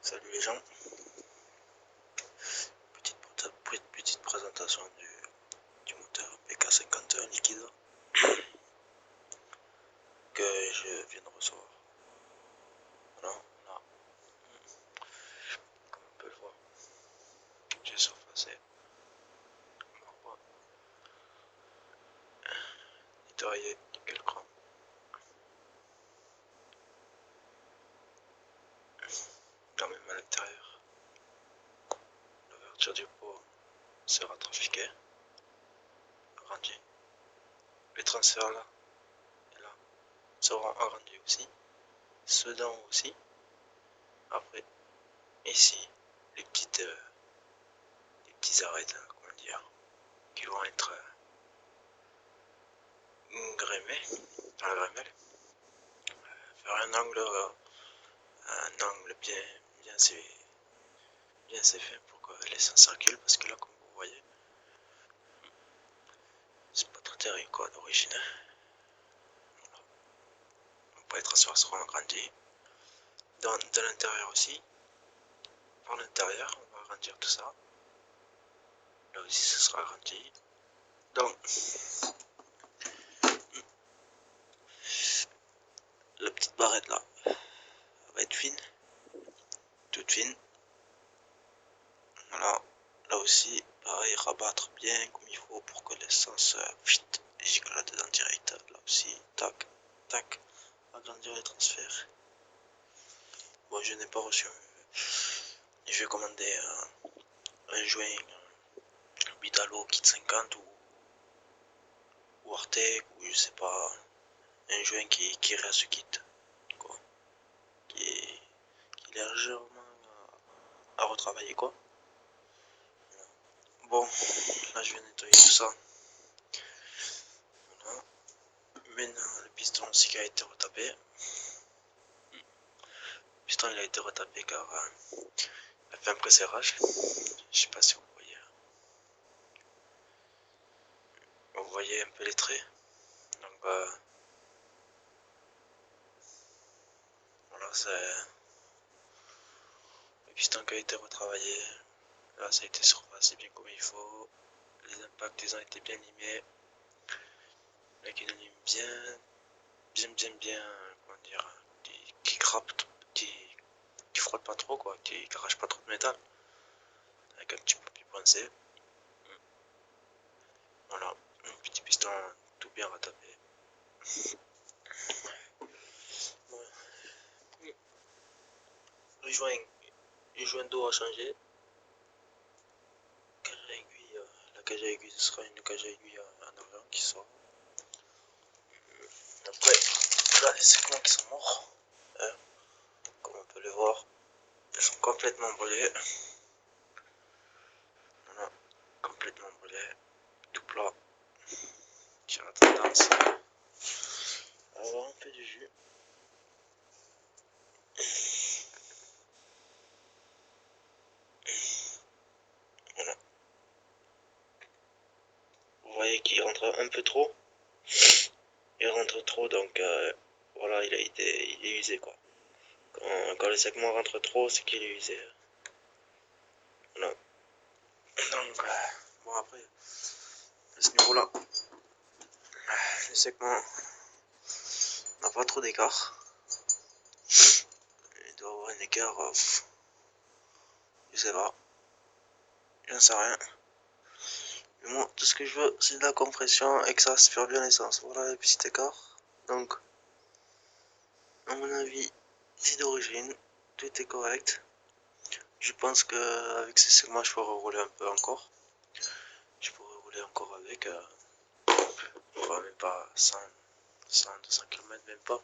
Salut les gens, petite présentation du moteur PK51 liquide que je viens de recevoir. Voilà, là, comme on peut le voir, j'ai surfacé, nettoyé, nickel chrome. Là même à l'intérieur, l'ouverture du pot sera trafiquée, agrandie. Les transferts là et là seront agrandis aussi, ceux d'en haut aussi. Après, ici, les petits arêtes, comment dire, qui vont être grémés dans la grémelle, faire un angle bien c'est fait pour que l'essence circule, parce que là comme vous voyez c'est pas très terrible quoi d'origine. Voilà. Après les transferts seront agrandis de l'intérieur aussi. Par l'intérieur on va agrandir tout ça, là aussi ce sera agrandi. Donc la petite barrette là va être fine, toute fine. Voilà, là aussi pareil, rabattre bien comme il faut pour que l'essence gicle là-dedans direct. Là aussi, tac, tac, agrandir les transferts. Bon, je n'ai pas reçu. Je vais commander un joint Bidalo Kit 50 ou Artec, ou je sais pas, un joint qui reste kit quoi, qui est légèrement à retravailler quoi. Bon, là je vais nettoyer tout ça. Voilà. Maintenant le piston aussi qui a été retapé. Le piston il a été retapé car il a fait un pré-serrage. Je sais pas si vous voyez. Vous voyez un peu les traits. Donc voilà, c'est le piston qui a été retravaillé. Là ça a été surpassé bien comme il faut. Les impacts ils ont été bien limés. Avec une lime bien, comment dire, qui grappe, qui frotte pas trop quoi, qui arrache pas trop de métal. Avec un petit papier poncé. Voilà, un petit piston tout bien ratapé. Voilà. Le joint d'eau a changé. Cage à aiguille, la cage à aiguille ce sera une cage à aiguille en argent qui sort. Après, là les segments qui sont morts, comme on peut le voir, ils sont complètement brûlés. Voilà, complètement brûlés, tout plat, qui a tendance à avoir un peu de jus. Voilà. Vous voyez qu'il rentre un peu trop. Il rentre trop, donc voilà, il est usé quoi. Quand le segment rentre trop, c'est qu'il est usé. Voilà. Donc bon après, à ce niveau-là, le segment n'a pas trop d'écart. Il doit avoir un écart, je sais pas, j'en sais rien. Mais moi, tout ce que je veux, c'est de la compression et que ça aspire bien l'essence. Voilà le petit écart. Donc, à mon avis, c'est d'origine, tout est correct. Je pense qu'avec ces segments, je pourrais rouler un peu encore. Je pourrais rouler encore avec, même pas 100, 200 km, même pas.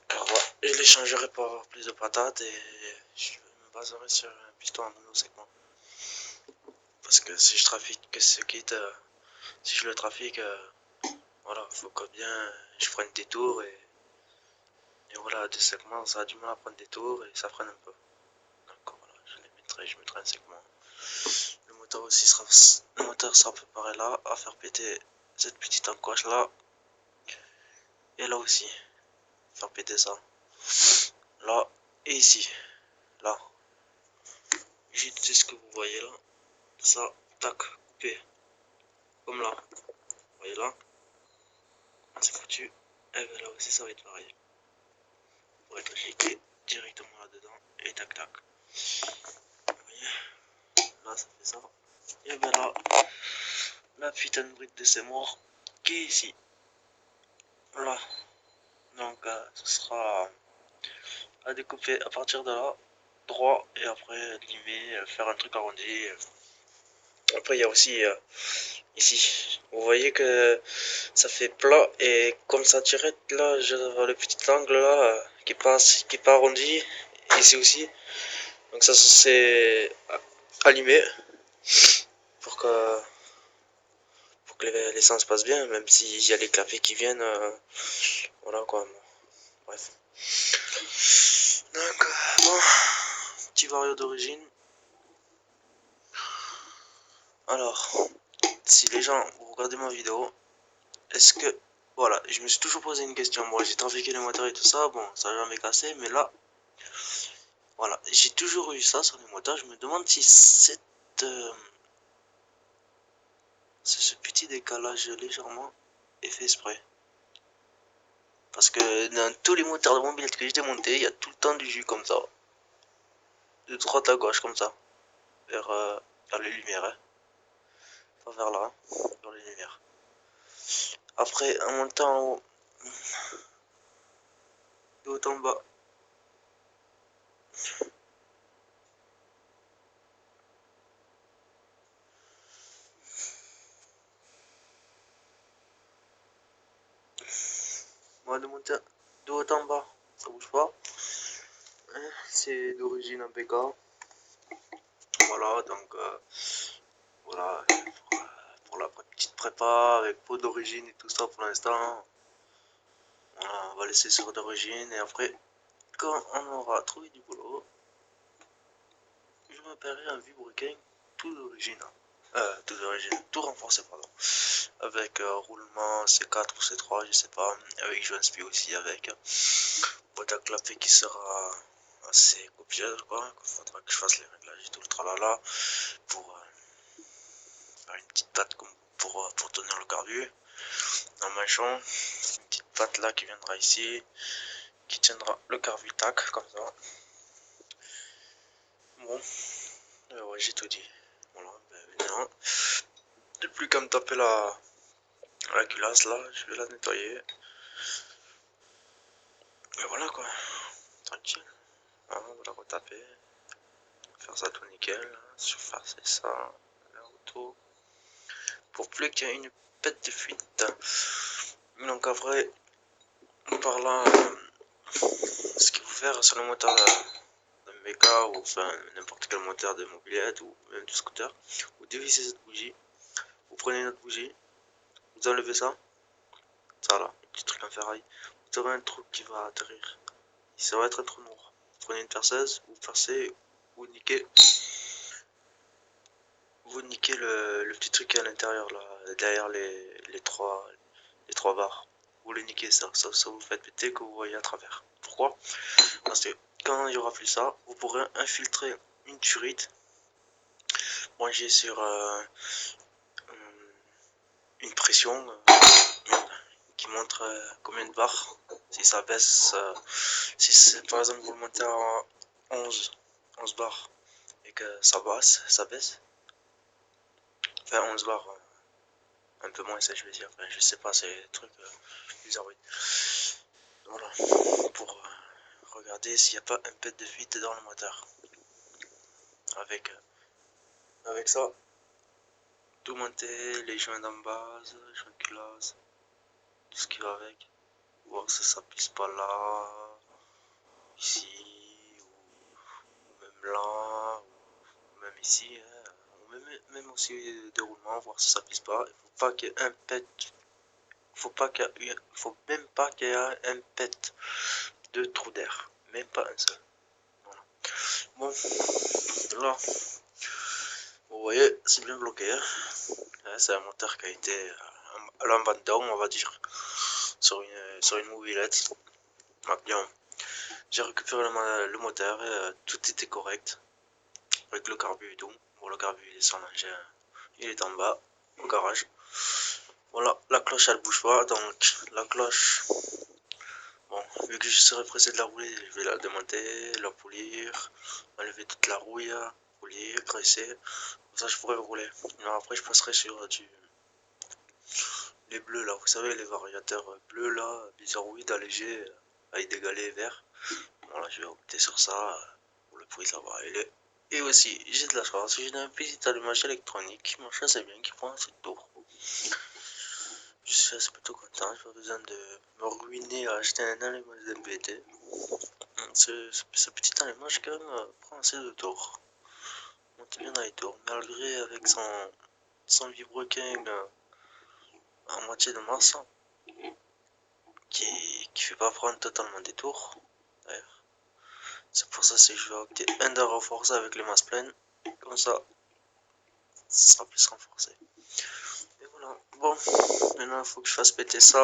Car ouais, je les changerai pour avoir plus de patates et je me baserai sur un piston en monosegment. Parce que si je trafique que ce kit, si je le trafique, voilà, faut que bien je prenne des tours et voilà, des segments, ça a du mal à prendre des tours et ça freine un peu. Donc voilà, je mettrai un segment. Le moteur aussi sera préparé là à faire péter cette petite encoche là. Et là aussi, faire péter ça. Là et ici. Là. j'utilise ce que vous voyez là. Ça, tac, coupé. Comme là. Vous voyez là. C'est foutu. Et ben là aussi ça va être pareil. Pour être cliqué directement là-dedans. Et tac tac. Vous voyez. Là ça fait ça. Et ben là, la putain de brique de ces morts qui est ici. Là. Donc ce sera à découper à partir de là. Droit et après limer, faire un truc arrondi. Après il y a aussi ici. Vous voyez que ça fait plat et comme ça direct là, je le petit angle là qui part arrondi. Ici aussi. Donc ça c'est allumé pour que l'essence passe bien, même s'il y a les claviers qui viennent. Voilà quoi. Bref. Donc bon, petit vario d'origine. Alors, si les gens vous regardez ma vidéo, est-ce que voilà, je me suis toujours posé une question. Moi, j'ai trafiqué les moteurs et tout ça. Bon, ça n'a jamais cassé, mais là, voilà, j'ai toujours eu ça sur les moteurs. Je me demande si ce petit décalage légèrement est fait exprès. Parce que dans tous les moteurs de mobilette que j'ai démonté, il y a tout le temps du jus comme ça. De droite à gauche, comme ça. Vers, vers les lumières. Hein. Pas vers là, vers les lumières. Après, en montant en haut, de haut en bas. Moi, de monter de haut en bas, ça bouge pas. C'est d'origine APK. Voilà, donc voilà, pour la petite prépa avec pot d'origine et tout ça pour l'instant. Voilà, on va laisser sur d'origine et après, quand on aura trouvé du boulot, je m'appellerai un vibrequin tout d'origine. Tout d'origine, tout renforcé, pardon. Avec roulement C4 ou C3, je sais pas. Avec joint spi aussi, avec boîte à clapper qui sera assez copieuse, quoi. Il faudra que je fasse les réglages et tout le tralala pour faire une petite patte comme pour tenir le carbu. Un manchon, une petite patte là qui viendra ici, qui tiendra le carbu tac, comme ça. Bon, ouais, j'ai tout dit. Voilà, ben maintenant, il n'y a plus qu'à me taper la culasse là, je vais la nettoyer. Et voilà quoi, tranquille. Hein, on va la retaper, faire ça tout nickel, surfacer ça, la auto, pour plus qu'il y ait une pète de fuite. Donc après, par là, ce qu'il faut faire sur le moteur d'un méca ou enfin n'importe quel moteur de mobilette ou même de scooter, vous dévissez cette bougie, vous prenez une autre bougie, vous enlevez ça, ça là, petit truc en ferraille, vous aurez un trou qui va atterrir. Ça va être un trou noir. Vous prenez une perceuse, vous percez, vous niquez le petit truc à l'intérieur là, derrière les trois barres. Vous le niquez ça vous fait péter que vous voyez à travers. Pourquoi? Parce que quand il n'y aura plus ça, vous pourrez infiltrer une turite branchée sur une pression qui montre combien de barres. Si ça baisse, si par exemple vous le montez à 11 barres et que ça baisse, enfin 11 barres, un peu moins ça je veux dire, enfin, je sais pas, c'est des trucs bizarres, oui. Voilà, pour regarder s'il n'y a pas un pet de fuite dans le moteur. Avec ça, tout monter, les joints d'en base, les joints de classe, tout ce qui va avec. Voir si ça pisse pas là, ici, ou même là, ou même ici, hein, ou même aussi déroulement, voir si ça pisse pas. Il faut pas qu'il y ait un pet, faut même pas qu'il y ait un pet de trou d'air, même pas un seul. Voilà. Bon, là, vous voyez, c'est bien bloqué. Hein. C'est un moteur qui a été à l'abandon, on va dire, sur une mobilette. Maintenant, j'ai récupéré le moteur et tout était correct. avec le carbu et tout. Bon, le carbu il est sans l'engin, il est en bas au garage. Voilà, la cloche elle bouge pas, donc la cloche, bon, vu que je serai pressé de la rouler, je vais la démonter, la polir, enlever toute la rouille, polir, graisser, comme ça je pourrais rouler. Mais après je passerai sur les bleus là, vous savez, les variateurs bleus là, bizarroïdes, allégés, avec des galets verts. Voilà, je vais opter sur ça, pour le prix ça va aller. Et aussi, j'ai de la chance, j'ai un petit allumage électronique qui marche assez bien, qui prend assez de tour. Je suis assez plutôt content, j'ai pas besoin de me ruiner à acheter un allumage de BD. Ce petit allumage quand même prend assez de tours. Monte bien dans les tours, malgré avec son vibroquin en moitié de masse qui fait pas prendre totalement des tours. D'ailleurs, c'est pour ça que je vais opter un de renforcer avec les masses pleines, comme ça sera plus renforcé. Et voilà, bon, maintenant il faut que je fasse péter ça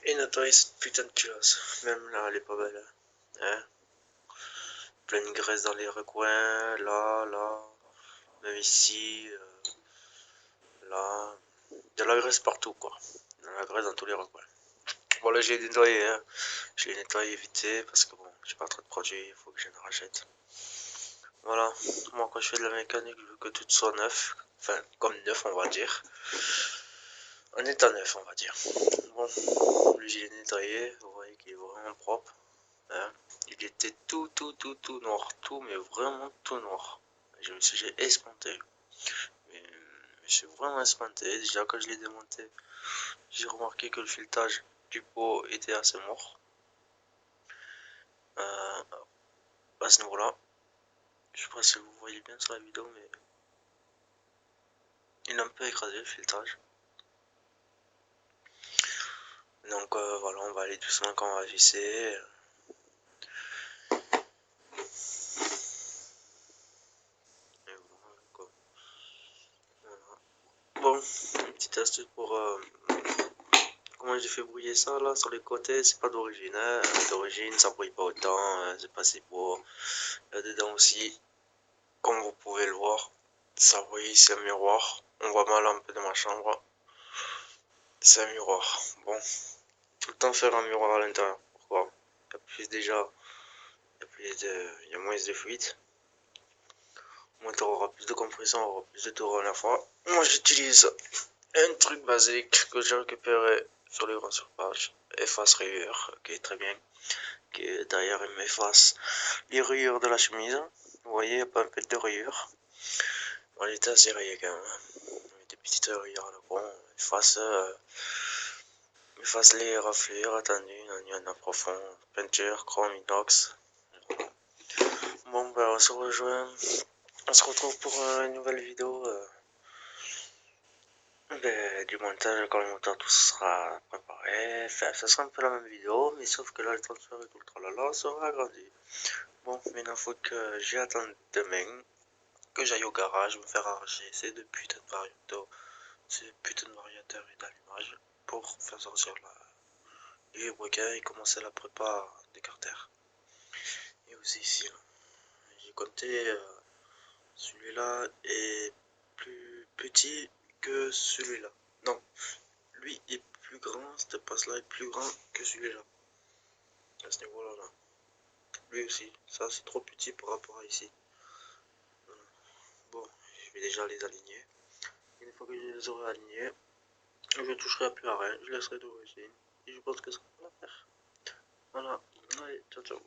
et nettoyer cette putain de culasse. Même là elle est pas belle, hein. Pleine de graisse dans les recoins, là, même ici, là, de la graisse partout quoi, de la graisse dans tous les recoins. Bon là j'ai nettoyé, hein. Je l'ai nettoyé vite fait parce que bon, j'ai pas trop de produits, il faut que je en rachète. Voilà, moi quand je fais de la mécanique, je veux que tout soit neuf, enfin comme neuf on va dire, en état neuf on va dire. Bon, lui je l'ai nettoyé, vous voyez qu'il est vraiment propre, hein. Il était tout noir, tout mais vraiment tout noir. J'ai espanté, mais je suis vraiment espanté. Déjà quand je l'ai démonté, j'ai remarqué que le filetage du pot était assez mort. À ce niveau-là, je sais pas si vous voyez bien sur la vidéo, mais il a un peu écrasé le filtrage. Donc voilà, on va aller doucement quand on va visser. Et voilà. Bon, une petite astuce pour comment j'ai fait brouiller ça là sur les côtés, c'est pas d'origine, hein. D'origine ça brille pas autant, hein. C'est pas si beau. Là dedans aussi, comme vous pouvez le voir, ça brille, c'est un miroir. On voit mal un peu de ma chambre. C'est un miroir. Bon, tout le temps faire un miroir à l'intérieur. Pourquoi? Il y a plus déjà, il y a moins de fuite. Le moteur aura plus de compression, aura plus de tours à la fois. Moi j'utilise un truc basique que j'ai récupéré sur les grands surfaces, efface rayures, qui est très bien, qui est derrière il m'efface les rayures de la chemise. Vous voyez, il n'y a pas un peu de rayures. On est assez rayé quand même. Des petites rayures là, bon, efface les raflures attendues, il y en a profond, peinture, chrome, inox. Bon ben on se rejoint, on se retrouve pour une nouvelle vidéo. Du montage quand le monteur tout sera préparé, enfin ça sera un peu la même vidéo, mais sauf que là le transfert et tout le tralala sera agrandi. Bon, maintenant faut que j'y attende demain, que j'aille au garage me faire arracher ces putains de variateurs et d'allumage pour faire sortir les requins et commencer la prépa des carters. Et aussi ici, j'ai compté, celui-là est plus petit que celui-là. Non, lui est plus grand, cette passe-là est plus grand que celui-là. À ce niveau-là, là. Lui aussi, ça c'est trop petit par rapport à ici. Bon, je vais déjà les aligner. Une fois que je les aurai alignés, je ne toucherai plus à rien, je laisserai d'origine. Et je pense que ça va faire. Voilà, allez, ciao ciao.